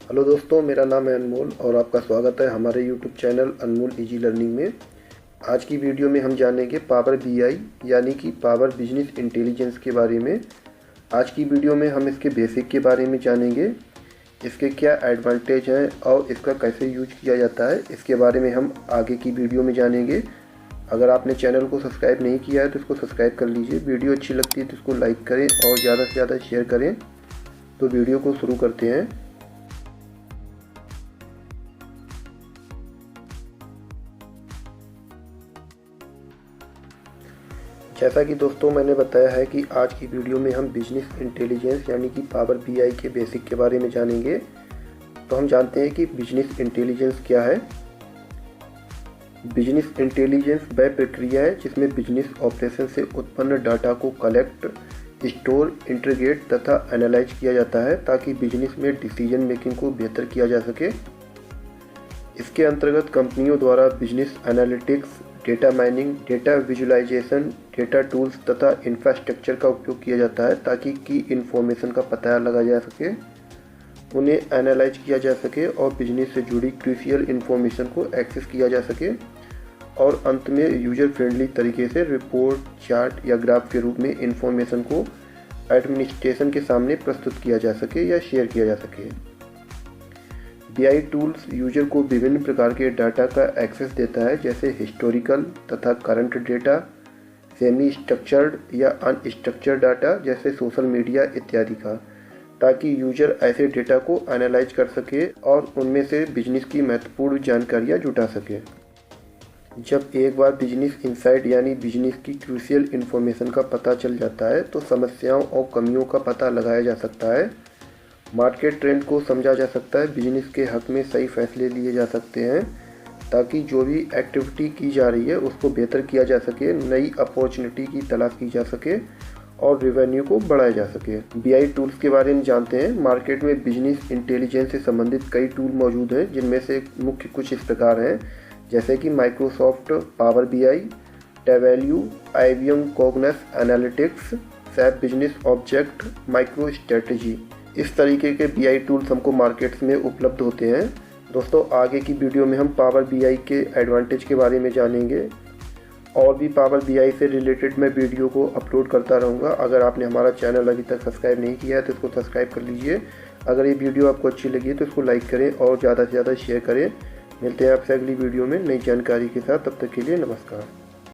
Hello दोस्तों, मेरा नाम है अनमोल और आपका स्वागत है हमारे यूट्यूब चैनल अनमोल इजी लर्निंग में। आज की वीडियो में हम जानेंगे पावर बीआई यानी कि पावर बिजनेस इंटेलिजेंस के बारे में। आज की वीडियो में हम इसके बेसिक के बारे में जानेंगे, इसके क्या एडवांटेज हैं और इसका कैसे यूज किया जाता है, इसके बारे में हम आगे की वीडियो में जानेंगे। अगर आपने चैनल को सब्सक्राइब नहीं किया है तो इसको सब्सक्राइब कर लीजिए। वीडियो अच्छी लगती है तो इसको लाइक करें और ज़्यादा से ज़्यादा शेयर करें। तो वीडियो को शुरू करते हैं। जैसा कि दोस्तों मैंने बताया है कि आज की वीडियो में हम बिजनेस इंटेलिजेंस यानी कि पावर बीआई के बेसिक के बारे में जानेंगे। तो हम जानते हैं कि बिजनेस इंटेलिजेंस क्या है। बिजनेस इंटेलिजेंस वह प्रक्रिया है जिसमें बिजनेस ऑपरेशन से उत्पन्न डाटा को कलेक्ट, स्टोर, इंटीग्रेट तथा एनालाइज किया जाता है ताकि बिजनेस में डिसीजन मेकिंग को बेहतर किया जा सके। इसके अंतर्गत कंपनियों द्वारा business analytics, data mining, data visualisation, data tools तथा इंफ्रास्ट्रक्चर का उपयोग किया जाता है ताकि की इन्फॉर्मेशन का पता लगाया जा सके, उन्हें एनालाइज किया जा सके और बिजनेस से जुड़ी क्रूशियल इन्फॉर्मेशन को एक्सेस किया जा सके और अंत में यूजर फ्रेंडली तरीके से रिपोर्ट, चार्ट या ग्राफ के रूप में इन्फॉर्मेशन को एडमिनिस्ट्रेशन के सामने प्रस्तुत किया जा सके या शेयर किया जा सके। बीआई टूल्स यूजर को विभिन्न प्रकार के डाटा का एक्सेस देता है, जैसे हिस्टोरिकल तथा करंट डेटा, सेमी स्ट्रक्चर्ड या अनस्ट्रक्चर्ड डाटा जैसे सोशल मीडिया इत्यादि का, ताकि यूजर ऐसे डेटा को एनालाइज कर सके और उनमें से बिजनेस की महत्वपूर्ण जानकारियां जुटा सके। जब एक बार बिजनेस इनसाइट यानी बिजनेस की क्रूशियल इन्फॉर्मेशन का पता चल जाता है तो समस्याओं और कमियों का पता लगाया जा सकता है, मार्केट ट्रेंड को समझा जा सकता है, बिजनेस के हक में सही फैसले लिए जा सकते हैं ताकि जो भी एक्टिविटी की जा रही है उसको बेहतर किया जा सके, नई अपॉर्चुनिटी की तलाश की जा सके और रेवेन्यू को बढ़ाया जा सके। बीआई टूल्स के बारे में जानते हैं। मार्केट में बिजनेस इंटेलिजेंस से संबंधित कई टूल मौजूद हैं, जिनमें से मुख्य कुछ इस प्रकार हैं, जैसे कि Microsoft Power BI, Tableau, IBM Cognos analytics, SAP business object, MicroStrategy. इस तरीके के बीआई टूल्स हमको मार्केट्स में उपलब्ध होते हैं। दोस्तों, आगे की वीडियो में हम पावर बीआई के एडवांटेज के बारे में जानेंगे और भी पावर बीआई से रिलेटेड मैं वीडियो को अपलोड करता रहूँगा। अगर आपने हमारा चैनल अभी तक सब्सक्राइब नहीं किया है तो इसको सब्सक्राइब कर लीजिए। अगर ये वीडियो आपको अच्छी लगी तो इसको लाइक करें और ज़्यादा से ज़्यादा शेयर करें। मिलते हैं आपसे अगली वीडियो में नई जानकारी के साथ। तब तक के लिए नमस्कार।